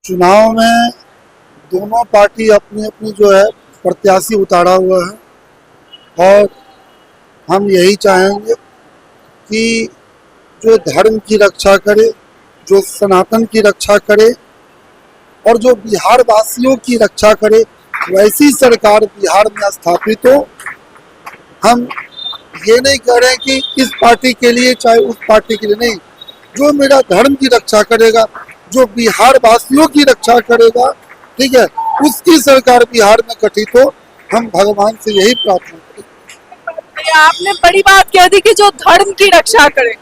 चुनाव में दोनों पार्टी अपनी अपनी जो है प्रत्याशी उतारा हुआ है और हम यही चाहेंगे कि जो धर्म की रक्षा करे, जो सनातन की रक्षा करे और जो बिहार वासियों की रक्षा करे, वैसी सरकार बिहार में स्थापित हो। हम ये नहीं कह रहे कि इस पार्टी के लिए चाहे उस पार्टी के लिए, नहीं, जो मेरा धर्म की रक्षा करेगा, जो बिहार वासियों की रक्षा करेगा, ठीक है, उसकी सरकार बिहार में गठित हो। हम भगवान से यही प्रार्थना करें। आपने बड़ी बात कह दी कि जो धर्म की रक्षा करे।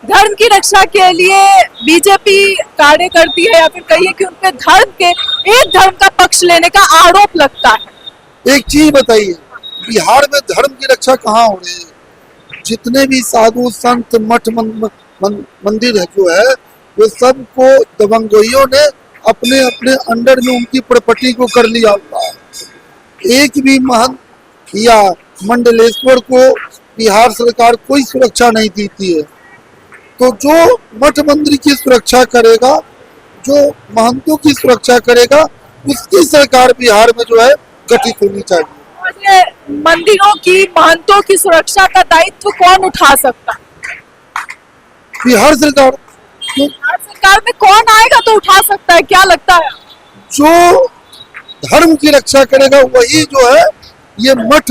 धर्म की रक्षा के लिए बीजेपी कार्य करती है या फिर कहिए कि उनके धर्म के एक धर्म का पक्ष लेने का आरोप लगता है। एक चीज बताइए, बिहार में धर्म की रक्षा कहाँ हो रही है? जितने भी साधु संत मठ मंदिर है जो है, वो सबको दबंगोइयों ने अपने अपने अंडर में उनकी प्रॉपर्टी को कर लिया हुआ है। एक भी महंत या मंडलेश्वर को बिहार सरकार कोई सुरक्षा नहीं देती है। तो जो मठ मंदिर की सुरक्षा करेगा, जो महंतों की सुरक्षा करेगा, उसकी सरकार बिहार में जो है गठित होनी चाहिए। मंदिरों की, महंतों की सुरक्षा का दायित्व कौन उठा सकता है? बिहार सरकार। बिहार सरकार में कौन आएगा तो उठा सकता है, क्या लगता है? जो धर्म की रक्षा करेगा वही जो है ये मठ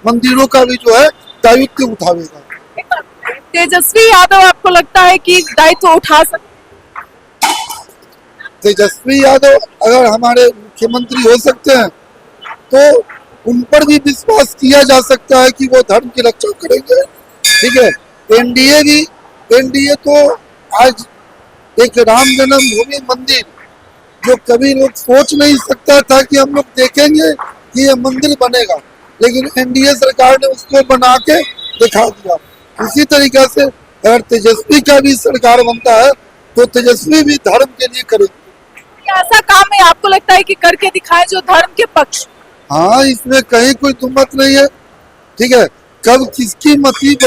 मंदिरों का भी जो है दायित्व उठावेगा। तेजस्वी यादव आपको लगता है कि दायित्व उठा सकते? तेजस्वी यादव अगर हमारे मुख्यमंत्री हो सकते हैं तो उन पर भी विश्वास किया जा सकता है कि वो धर्म की रक्षा करेंगे। ठीक है, एनडीए तो आज एक राम जन्मभूमि मंदिर, जो कभी लोग सोच नहीं सकता था कि हम लोग देखेंगे कि ये मंदिर बनेगा, लेकिन एनडीए सरकार ने उसको बना के दिखा दिया। इसी तरीके से अगर तेजस्वी का भी सरकार बनता है तो तेजस्वी भी धर्म के लिए करेगी। ऐसा काम है आपको लगता है कि करके दिखाए जो धर्म के पक्ष? हाँ, इसमें कहीं कोई तुमत नहीं है। ठीक है, कब किसकी मति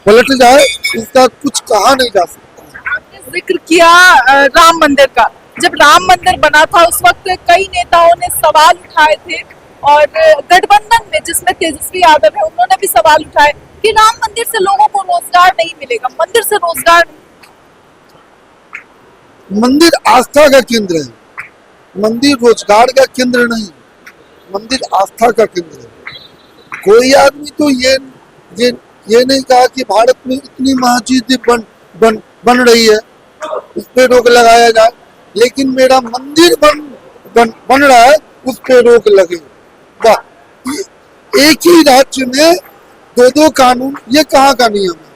पलट जाए इसका कुछ कहा नहीं जा सकता। आपने जिक्र किया राम मंदिर का। जब राम मंदिर बना था उस वक्त कई नेताओं ने सवाल उठाए थे और गठबंधन में जिसमें तेजस्वी यादव है उन्होंने भी सवाल उठाए कि राम मंदिर से लोगों को रोजगार नहीं मिलेगा, मंदिर से रोजगार। मंदिर आस्था का केंद्र है, मंदिर रोजगार का केंद्र नहीं, मंदिर आस्था का केंद्र है। कोई आदमी तो ये नहीं कहा कि भारत में इतनी मस्जिद बन रही है, उस पर रोक लगाया जाए, लेकिन मेरा मंदिर बन रहा है उस पर रोक लगे। वाह, एक ही राज्य में दो कानून, ये कहाँ का नियम है?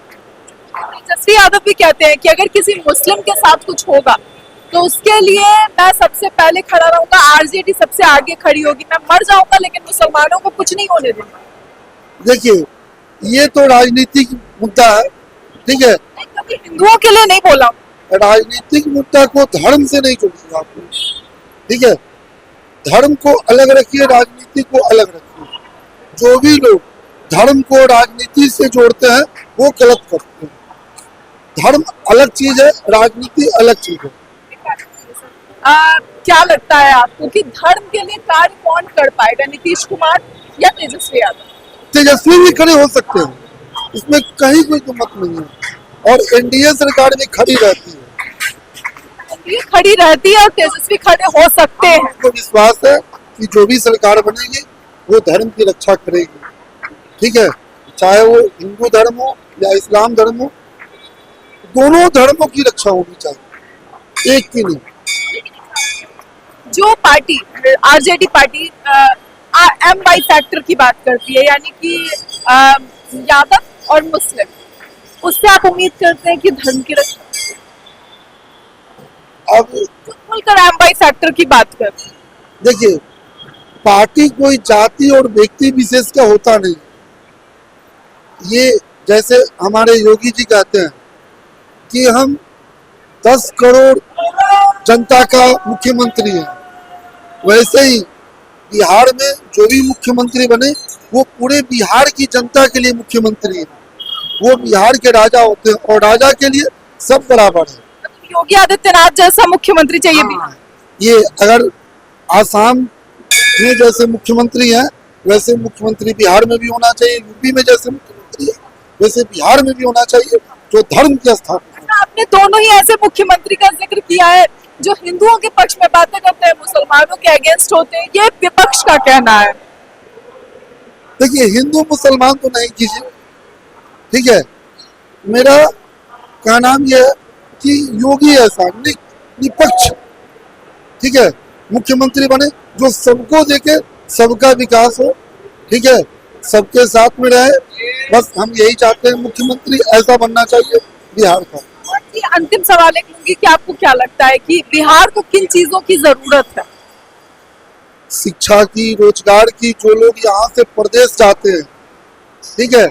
तेजस्वी यादव भी कहते हैं कि अगर किसी मुस्लिम के साथ कुछ होगा तो उसके लिए मैं सबसे पहले खड़ा रहूंगा, आरजेडी सबसे आगे खड़ी होगी, मैं मर जाऊंगा लेकिन मुसलमानों को कुछ नहीं होने दूंगा। देखिए, ये तो राजनीतिक मुद्दा है। ठीक है, कभी हिंदुओं के लिए नहीं बोला। राजनीतिक मुद्दा को धर्म से नहीं जोड़िएगा आपको। ठीक है, धर्म को अलग रखिए, राजनीति को अलग रखिए। जो भी लोग धर्म को राजनीति से जोड़ते हैं वो गलत करते हैं। धर्म अलग चीज है, राजनीति अलग चीज है। क्या लगता है आपको कि धर्म के लिए कार्य कौन कर पाएगा, नीतीश कुमार या तेजस्वी यादव? तेजस्वी भी खड़े हो सकते हैं, इसमें कहीं कोई तुमत नहीं है, और एनडीए सरकार भी खड़ी रहती है। ये खड़ी रहती है और तेजस्वी खड़े हो सकते हैं। हमको विश्वास है कि जो भी सरकार बनेगी वो धर्म की रक्षा करेगी। ठीक है, चाहे वो हिंदू धर्म हो या इस्लाम धर्म हो, दोनों धर्मों की रक्षा होनी चाहिए, एक की नहीं। जो party RJD party M Y factor की बात करती है, यानी कि यादव और मुस्लिम, उससे आप उम्मीद करते हैं कि धर्म की रक्षा? अब खुलकर एम वाई फैक्टर की बात कर। देखिए, पार्टी कोई जाति और व्यक्ति विशेष का होता नहीं। ये जैसे हमारे योगी जी कहते हैं कि हम 10 करोड़ जनता का मुख्यमंत्री है, वैसे ही बिहार में जो भी मुख्यमंत्री बने वो पूरे बिहार की जनता के लिए मुख्यमंत्री है। वो बिहार के राजा होते हैं और राजा के लिए सब बराबर है। योगी आदित्यनाथ जैसा मुख्यमंत्री चाहिए भी। ये अगर आसाम में जैसे मुख्यमंत्री हैं वैसे मुख्यमंत्री बिहार में भी होना चाहिए, यूपी में जैसे मुख्यमंत्री है वैसे बिहार में भी होना चाहिए, जो धर्म की स्थापना। आपने दोनों ही ऐसे मुख्यमंत्री का जिक्र किया है जो हिंदुओं के पक्ष में बातें करते हैं, मुसलमानों के अगेंस्ट होते हैं, ये विपक्ष का कहना है। देखिए, हिंदू मुसलमान तो नहीं कीजिए, ठीक है। मेरा कहना यह है कि योगी ऐसा निपक्ष, ठीक है, मुख्यमंत्री बने जो सबको देके सबका विकास हो, ठीक है, सबके साथ में रहे। बस हम यही चाहते हैं, मुख्यमंत्री ऐसा बनना चाहिए बिहार का। और ये अंतिम सवाल एक लूंगी कि आपको क्या लगता है कि बिहार को किन चीजों की जरूरत है? शिक्षा की, रोजगार की। जो लोग यहाँ से प्रदेश जाते हैं, ठीक है,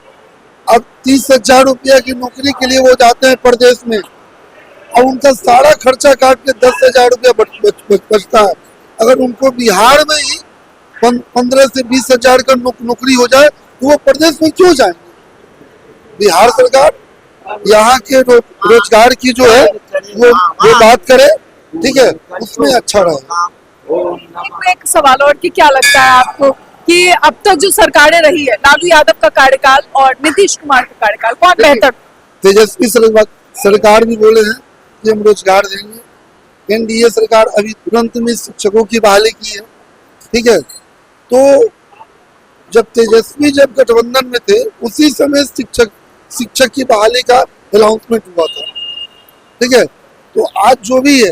अब 30,000 रुपया की नौकरी के लिए वो जाते हैं प्रदेश में, और उनका सारा खर्चा काट के 10,000 रुपया बचता है। अगर उनको बिहार में ही 15 से 20,000 का नौकरी हो जाए तो वो प्रदेश में क्यों जाएंगे? बिहार सरकार यहाँ के रोजगार की जो है वो बात करे, ठीक है, उसमें अच्छा रहेगा। एक सवाल और कि क्या लगता है आपको कि अब तक जो सरकारें रही है, लालू यादव का कार्यकाल और नीतीश कुमार का कार्यकाल, कौन बेहतर? तेजस्वी सरकार भी बोले हैं कि हम रोजगार देंगे। एनडीए सरकार अभी तुरंत में शिक्षकों की बहाली की है, ठीक है। तो जब तेजस्वी गठबंधन में थे उसी समय शिक्षक की बहाली का अनाउंसमेंट हुआ था, ठीक है। तो आज जो भी है,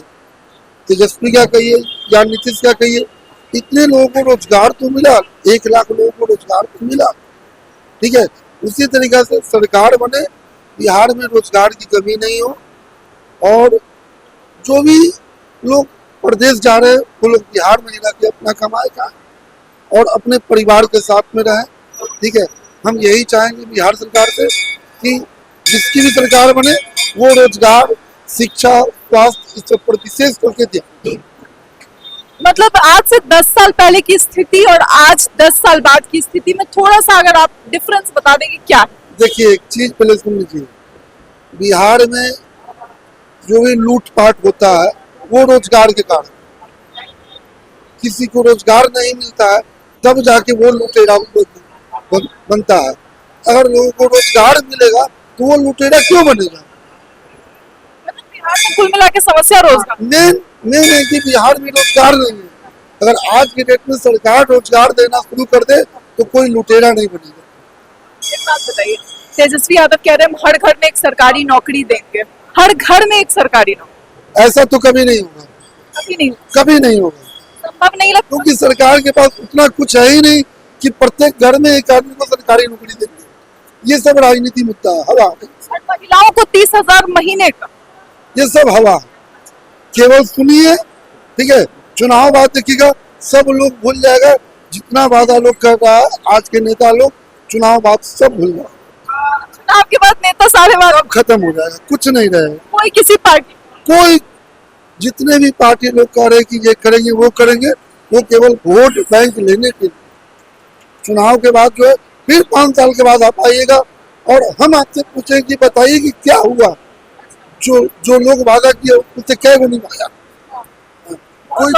तेजस्वी क्या कहिए या नीतीश क्या कहिए, इतने लोगों को रोजगार तो मिला, 1 लाख लोगों को रोजगार तो मिला, ठीक है। उसी तरीके से सरकार बने, बिहार में रोजगार की कमी नहीं हो, और जो भी लोग प्रदेश जा रहे हैं वो लोग बिहार में रह के अपना कमाए खाएं और अपने परिवार के साथ में रहें, ठीक है। हम यही चाहेंगे बिहार सरकार से कि जिसकी भी सरकार बने वो रोजगार, शिक्षा, स्वास्थ्य, इस सब पर विशेष करके ध्यान दें। मतलब आज से 10 साल पहले की स्थिति और आज 10 साल बाद की स्थिति में थोड़ा सा अगर आप डिफरेंस बता देंगे क्या है? देखिए, एक चीज पहले सुन लीजिए, बिहार में जो भी लूटपाट होता है वो रोजगार के कारण, किसी को रोजगार नहीं मिलता है तब जाके वो लुटेरा बनता है। अगर लोगों को रोजगार मिलेगा तो वो लुटेरा क्यों बनेगा? मतलब बिहार में कुल मिला के समस्या रोजगार। मेन है कि बिहार में रोजगार नहीं है। अगर आज के डेट में सरकार रोजगार देना शुरू कर दे तो कोई लुटेरा नहीं बनेगा। एक बात बताइए, तेजस्वी यादव कह रहे हैं हम हर घर में एक सरकारी नौकरी देंगे, हर घर में एक सरकारी नौकरी। ऐसा तो कभी नहीं होगा, कभी नहीं होगा, संभव नहीं लगता, क्योंकि सरकार के पास उतना कुछ है ही नहीं कि प्रत्येक घर में एक आदमी को सरकारी नौकरी देंगे। ये सब राजनीति मुद्दा है, हवा। और महिलाओं को 30,000 महीने का, ये सब हवा। केवल सुनिए, ठीक है, चुनाव बाद देखिएगा सब लोग भूल जाएगा। जितना वादा लोग कर रहा है आज के नेता लोग, चुनाव बाद सब भूल जाएगा। चुनाव के बाद नेता सारे वादा खत्म हो जाएगा, कुछ नहीं रहेगा। कोई किसी पार्टी, कोई जितने भी पार्टी लोग कह रहे कि ये करेंगे वो करेंगे, वो केवल वोट बैंक लेने के लिए। चुनाव के बाद जो है फिर 5 साल के बाद आप आइएगा और हम आपसे पूछेंगे कि बताइए कि क्या हुआ, जो लोग वादा किए उससे क्या निभाया। कोई